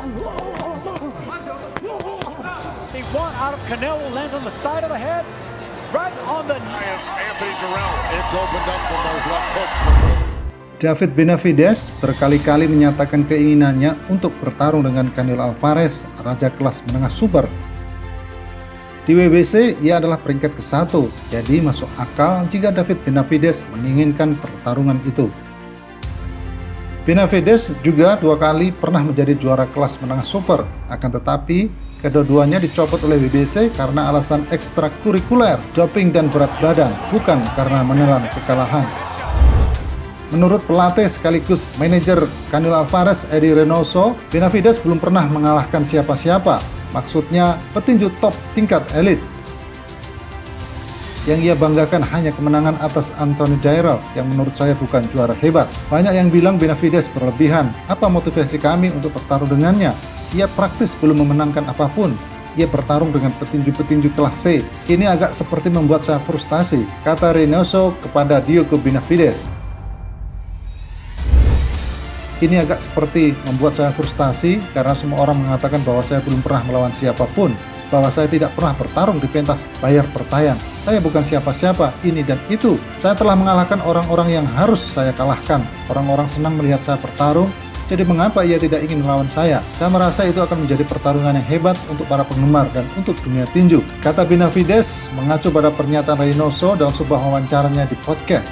The one out of Canelo lands on the side of the head, right on the. Anthony Dirrell, it's opened up from those left hooks. David Benavidez berkali-kali menyatakan keinginannya untuk bertarung dengan Canelo Alvarez, raja kelas menengah super. Di WBC, ia adalah peringkat ke-1, jadi masuk akal jika David Benavidez menginginkan pertarungan itu. Benavidez juga 2 kali pernah menjadi juara kelas menengah super, akan tetapi kedua-duanya dicopot oleh WBC karena alasan ekstrakurikuler, doping dan berat badan, bukan karena menelan kekalahan. Menurut pelatih sekaligus manajer Canelo Alvarez, Eddie Reynoso, Benavidez belum pernah mengalahkan siapa-siapa. Maksudnya petinju top tingkat elit. Yang ia banggakan hanya kemenangan atas Anthony Dirrell yang menurut saya bukan juara hebat. Banyak yang bilang Benavidez berlebihan. Apa motivasi kami untuk bertarung dengannya? Ia praktis belum memenangkan apapun. Ia bertarung dengan petinju-petinju kelas C. Ini agak seperti membuat saya frustasi, kata Reynoso kepada Diogo Benavidez. Ini agak seperti membuat saya frustasi karena semua orang mengatakan bahwa saya belum pernah melawan siapapun, bahwa saya tidak pernah bertarung di pentas bayar pertayaan. Saya bukan siapa-siapa, ini dan itu. Saya telah mengalahkan orang-orang yang harus saya kalahkan. Orang-orang senang melihat saya bertarung, jadi mengapa ia tidak ingin melawan saya? Saya merasa itu akan menjadi pertarungan yang hebat untuk para penggemar dan untuk dunia tinju, kata Benavidez mengacu pada pernyataan Reynoso dalam sebuah wawancaranya di podcast.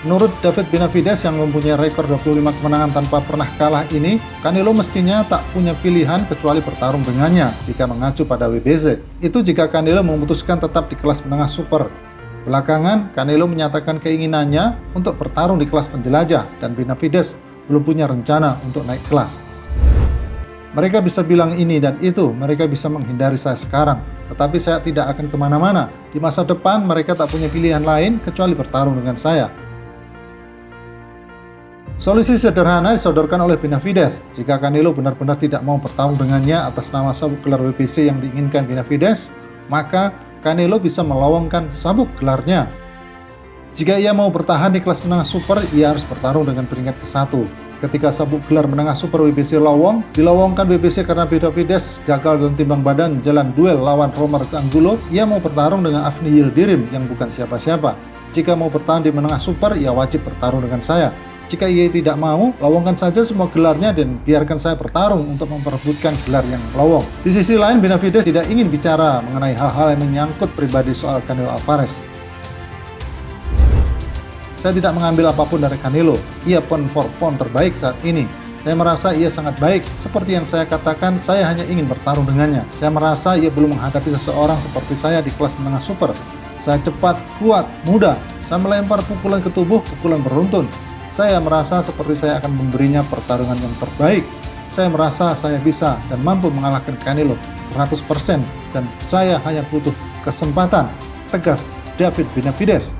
Menurut David Benavidez yang mempunyai rekor 25 kemenangan tanpa pernah kalah ini, Canelo mestinya tak punya pilihan kecuali bertarung dengannya jika mengacu pada WBC. Itu jika Canelo memutuskan tetap di kelas menengah super. Belakangan, Canelo menyatakan keinginannya untuk bertarung di kelas penjelajah dan Benavidez belum punya rencana untuk naik kelas. Mereka bisa bilang ini dan itu, mereka bisa menghindari saya sekarang, tetapi saya tidak akan kemana-mana. Di masa depan, mereka tak punya pilihan lain kecuali bertarung dengan saya. Solusi sederhana disodorkan oleh Benavidez. Jika Canelo benar-benar tidak mau bertarung dengannya atas nama sabuk gelar WBC yang diinginkan Benavidez, maka Canelo bisa melowongkan sabuk gelarnya. Jika ia mau bertahan di kelas menengah super, ia harus bertarung dengan peringkat ke-1. Ketika sabuk gelar menengah super WBC dilowongkan WBC karena Benavidez gagal dalam timbang badan jalan duel lawan Romer Angulo, ia mau bertarung dengan Avni Yildirim yang bukan siapa-siapa. Jika mau bertahan di menengah super, ia wajib bertarung dengan saya. Jika ia tidak mau, lowongkan saja semua gelarnya dan biarkan saya bertarung untuk memperebutkan gelar yang lowong. Di sisi lain, Benavidez tidak ingin bicara mengenai hal-hal yang menyangkut pribadi soal Canelo Alvarez. Saya tidak mengambil apapun dari Canelo. Ia pound for pound terbaik saat ini. Saya merasa ia sangat baik. Seperti yang saya katakan, saya hanya ingin bertarung dengannya. Saya merasa ia belum menghadapi seseorang seperti saya di kelas menengah super. Saya cepat, kuat, mudah. Saya melempar pukulan ke tubuh, pukulan beruntun. Saya merasa seperti saya akan memberinya pertarungan yang terbaik. Saya merasa saya bisa dan mampu mengalahkan Canelo 100% dan saya hanya butuh kesempatan, tegas David Benavidez.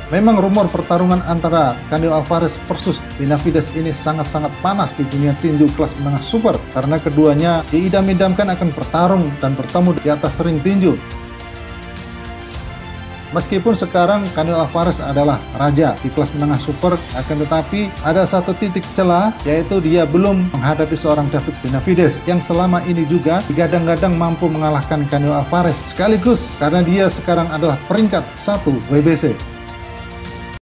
Memang rumor pertarungan antara Canelo Alvarez versus Benavidez ini sangat-sangat panas di dunia tinju kelas menengah super karena keduanya diidam-idamkan akan bertarung dan bertemu di atas ring tinju. Meskipun sekarang Canelo Alvarez adalah raja di kelas menengah super, akan tetapi ada satu titik celah, yaitu dia belum menghadapi seorang David Benavidez yang selama ini juga digadang-gadang mampu mengalahkan Canelo Alvarez sekaligus karena dia sekarang adalah peringkat 1 WBC.